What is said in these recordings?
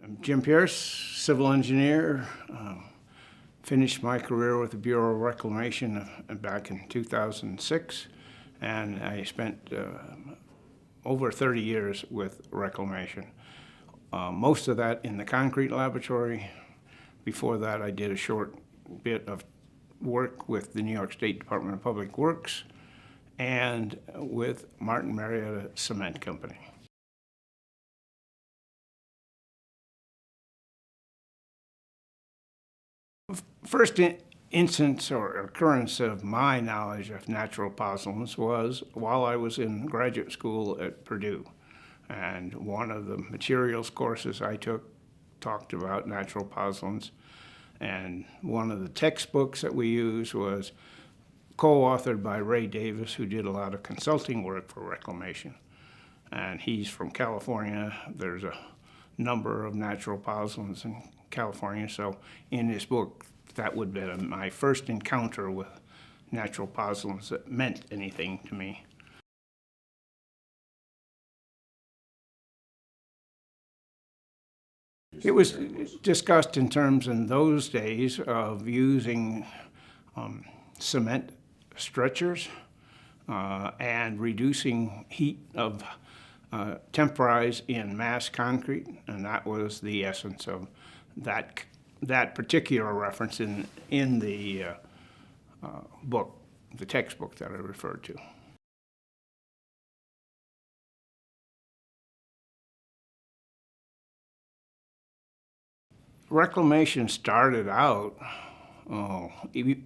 I'm Jim Pierce, civil engineer. Finished my career with the Bureau of Reclamation back in 2006, and I spent over 30 years with reclamation. Most of that in the concrete laboratory. Before that, I did a short bit of work with the New York State Department of Public Works and with Martin Marietta Cement Company. First instance or occurrence of my knowledge of natural pozzolans was while I was in graduate school at Purdue. And one of the materials courses I took talked about natural pozzolans. And one of the textbooks that we used was co-authored by Ray Davis, who did a lot of consulting work for reclamation. And he's from California. There's a number of natural pozzolans in California. So in his book, that would have been my first encounter with natural pozzolans that meant anything to me. It was discussed in terms in those days of using cement stretchers and reducing heat of temp-rise in mass concrete, and that was the essence of that particular reference in the book, the textbook that I referred to. Reclamation started out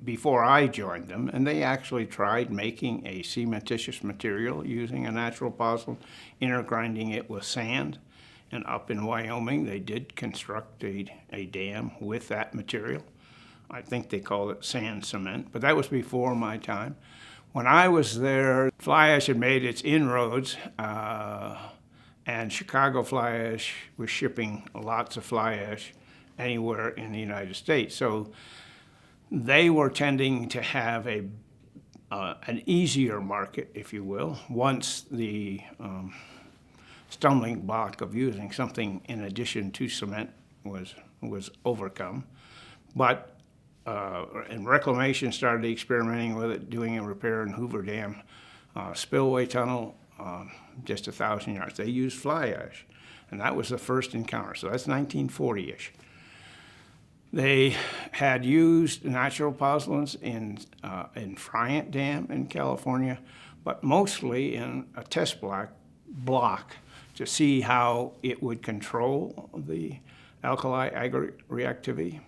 before I joined them, and they actually tried making a cementitious material using a natural pozzolan, intergrinding it with sand. And up in Wyoming, they did construct a dam with that material. I think they called it sand cement, but that was before my time. When I was there, fly ash had made its inroads, and Chicago Fly Ash was shipping lots of fly ash anywhere in the United States. So they were tending to have an easier market, if you will, once the stumbling block of using something in addition to cement was overcome. But and reclamation started experimenting with it, doing a repair in Hoover Dam spillway tunnel, just 1,000 yards. They used fly ash, and that was the first encounter. So that's 1940-ish. They had used natural pozzolans in Friant Dam in California, but mostly in a test block to see how it would control the alkali aggregate reactivity.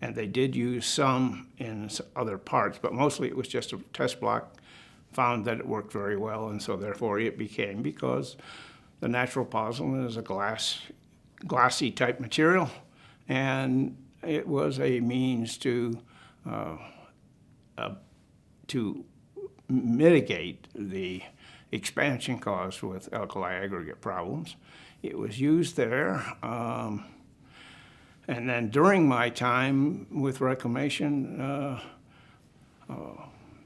And they did use some in other parts, but mostly it was just a test block, found that it worked very well, and so therefore it became, because the natural pozzolan is a glassy type material, and it was a means to mitigate the expansion caused with alkali aggregate problems. It was used there. And then during my time with reclamation,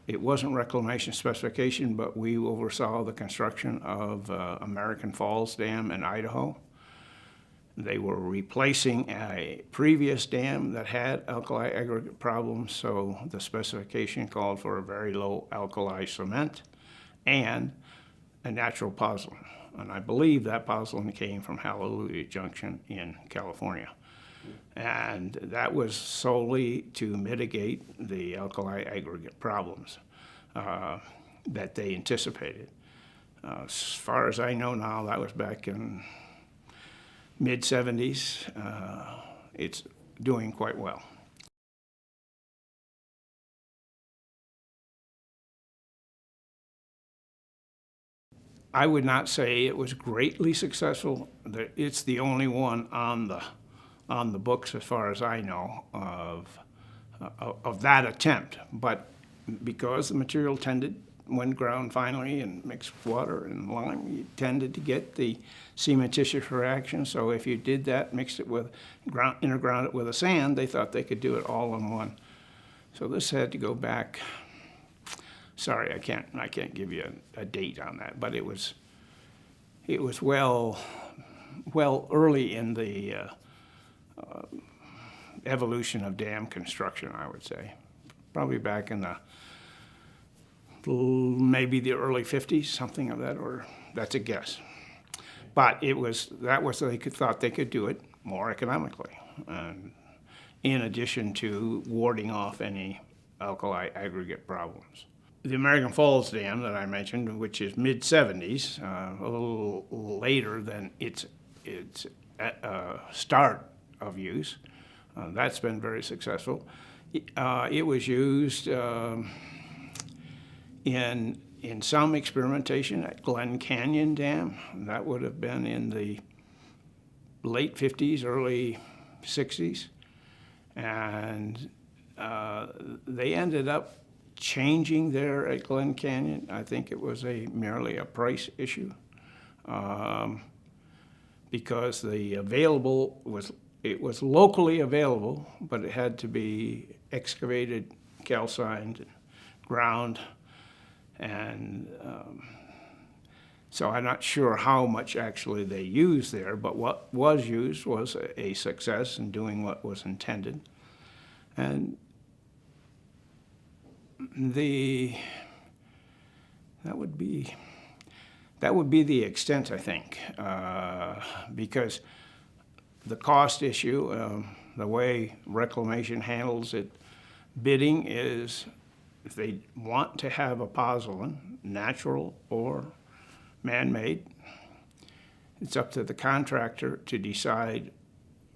it wasn't reclamation specification, but we oversaw the construction of American Falls Dam in Idaho. They were replacing a previous dam that had alkali aggregate problems, so the specification called for a very low alkali cement and a natural pozzolan. And I believe that pozzolan came from Hallelujah Junction in California. And that was solely to mitigate the alkali aggregate problems that they anticipated. As far as I know now, that was back in mid-70s. It's doing quite well. I would not say it was greatly successful. It's the only one on the books, as far as I know, of that attempt. But because the material tended, when ground finally and mixed with water and lime, you tended to get the cementitious reaction. So if you did that, mixed it with, interground it with a sand, they thought they could do it all in one. So this had to go back. Sorry, I can't give you a date on that, but it was well well, early in the evolution of dam construction, I would say. Probably back in the maybe the early 50s, something of that order. That's a guess. But they thought they could do it more economically, in addition to warding off any alkali aggregate problems. The American Falls Dam that I mentioned, which is mid-70s, a little later than its start of use, that's been very successful. It was used in some experimentation at Glen Canyon Dam. That would have been in the late 50s, early 60s. And they ended up changing there at Glen Canyon. I think it was merely a price issue, because it was locally available, but it had to be excavated, calcined, ground, and so I'm not sure how much actually they used there, but what was used was a success in doing what was intended. And that would be the extent, I think, because the cost issue, the way reclamation handles it, bidding is, if they want to have a pozzolan, natural or man-made, it's up to the contractor to decide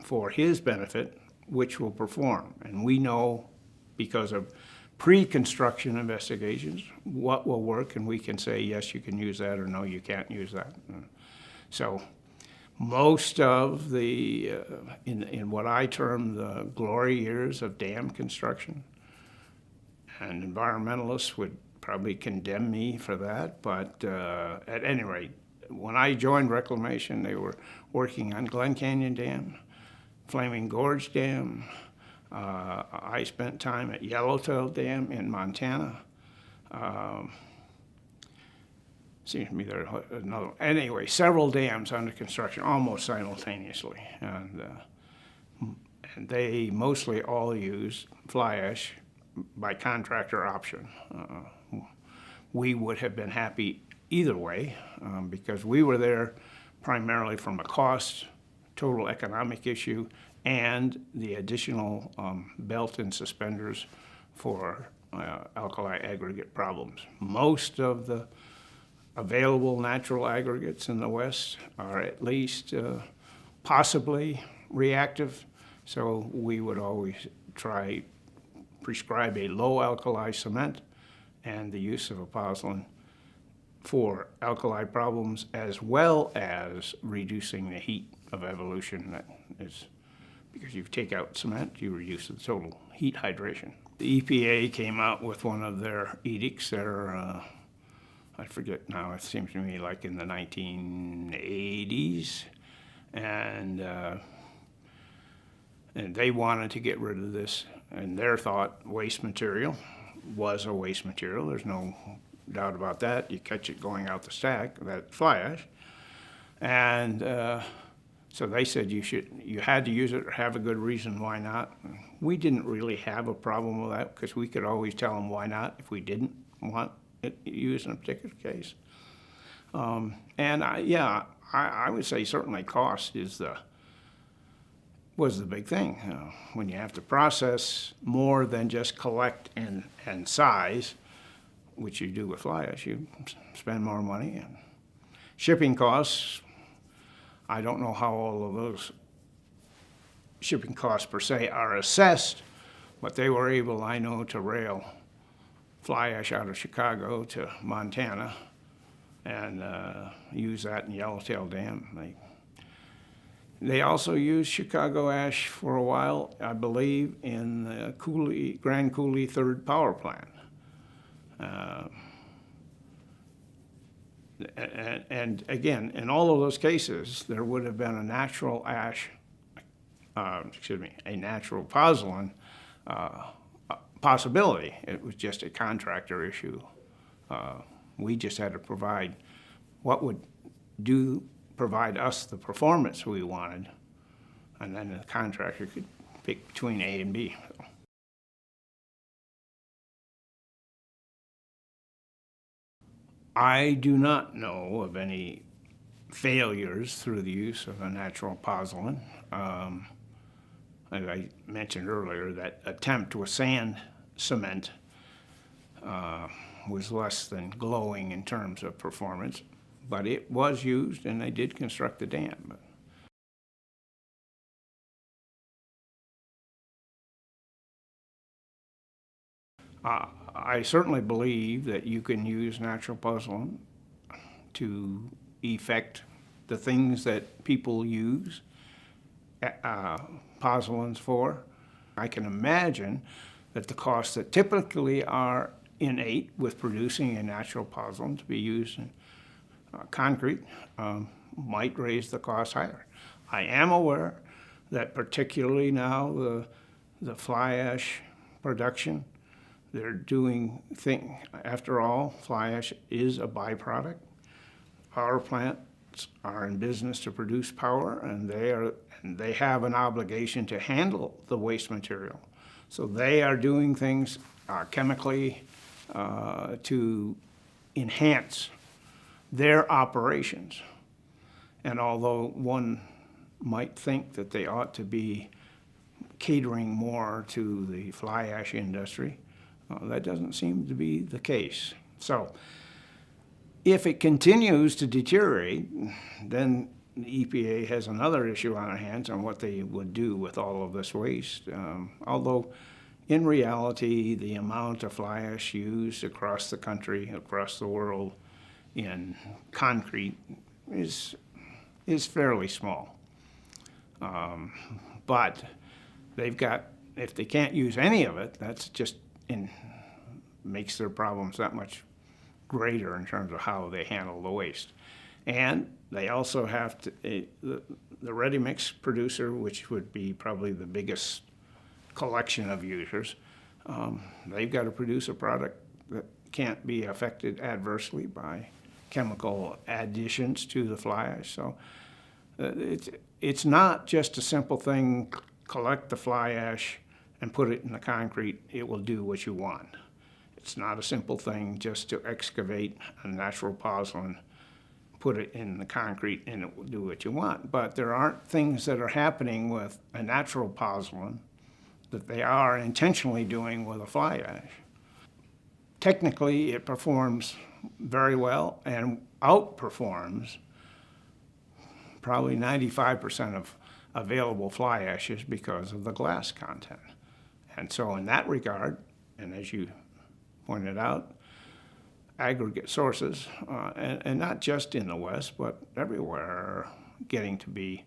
for his benefit which will perform. And we know, because of pre-construction investigations, what will work, and we can say, yes, you can use that, or no, you can't use that. So most of the, in what I term the glory years of dam construction, and environmentalists would probably condemn me for that, but at any rate, when I joined Reclamation, they were working on Glen Canyon Dam, Flaming Gorge Dam. I spent time at Yellowtail Dam in Montana. Seems to me there's another one. Anyway, several dams under construction almost simultaneously, and they mostly all use fly ash by contractor option. We would have been happy either way, because we were there primarily from a cost, total economic issue, and the additional belt and suspenders for alkali aggregate problems. Most of the available natural aggregates in the West are at least possibly reactive, so we would always prescribe a low alkali cement and the use of a pozzolan for alkali problems, as well as reducing the heat of evolution. That is, because you take out cement, you reduce the total heat hydration. The EPA came out with one of their edicts, I forget now, it seems to me like in the 1980s, and they wanted to get rid of this, and their thought waste material was a waste material. There's no doubt about that. You catch it going out the stack, that fly ash. And so they said you had to use it or have a good reason why not. We didn't really have a problem with that, because we could always tell them why not if we didn't want it used in a particular case. And I would say certainly cost was the big thing. When you have to process more than just collect and size, which you do with fly ash, you spend more money. And shipping costs, I don't know how all of those shipping costs per se are assessed, but they were able, I know, to rail fly ash out of Chicago to Montana and use that in Yellowtail Dam. They also used Chicago ash for a while, I believe, in the Grand Coulee 3rd power plant. And again, in all of those cases, there would have been a natural a natural pozzolan possibility. It was just a contractor issue. We just had to provide what would do provide us the performance we wanted, and then the contractor could pick between A and B. I do not know of any failures through the use of a natural pozzolan. As I mentioned earlier, that attempt with sand cement was less than glowing in terms of performance, but it was used and they did construct the dam. I certainly believe that you can use natural pozzolan to effect the things that people use pozzolans for. I can imagine that the costs that typically are innate with producing a natural pozzolan to be used in concrete might raise the cost higher. I am aware that particularly now the fly ash production, they're doing after all, fly ash is a byproduct. Power plants are in business to produce power, and they have an obligation to handle the waste material. So they are doing things chemically to enhance their operations. And although one might think that they ought to be catering more to the fly ash industry, that doesn't seem to be the case. So if it continues to deteriorate, then the EPA has another issue on their hands on what they would do with all of this waste. Although in reality, the amount of fly ash used across the country, across the world in concrete is fairly small. But they've got, if they can't use any of it, that's just makes their problems that much greater in terms of how they handle the waste. And they also have to, the ready mix producer, which would be probably the biggest collection of users, they've got to produce a product that can't be affected adversely by chemical additions to the fly ash. So it's not just a simple thing, collect the fly ash and put it in the concrete, it will do what you want. It's not a simple thing just to excavate a natural pozzolan, put it in the concrete, and it will do what you want. But there aren't things that are happening with a natural pozzolan that they are intentionally doing with a fly ash. Technically, it performs very well and outperforms probably 95% of available fly ashes because of the glass content. And so in that regard, and as you pointed out, aggregate sources, and not just in the West, but everywhere, are getting to be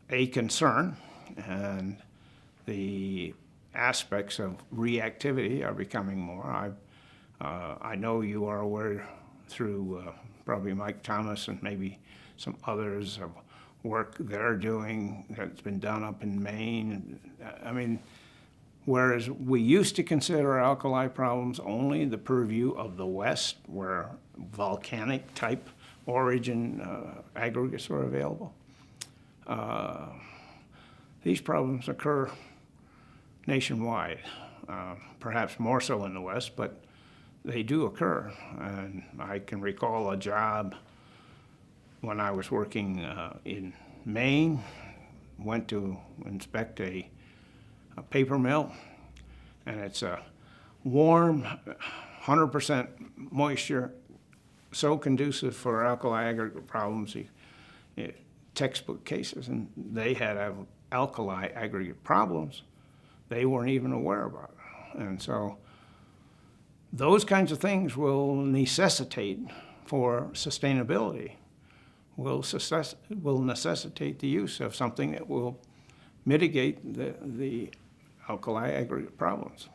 a concern, and the aspects of reactivity are becoming more. I know you are aware through probably Mike Thomas and maybe some others of work they're doing that's been done up in Maine. I mean, whereas we used to consider alkali problems only the purview of the West, where volcanic type origin aggregates were available, these problems occur nationwide, perhaps more so in the West, but they do occur. And I can recall a job when I was working in Maine, went to inspect a paper mill, and it's a warm, 100% moisture, so conducive for alkali aggregate problems, textbook cases, and they had alkali aggregate problems they weren't even aware about. And so those kinds of things will necessitate, for sustainability, will necessitate the use of something that will mitigate the alkali aggregate problems.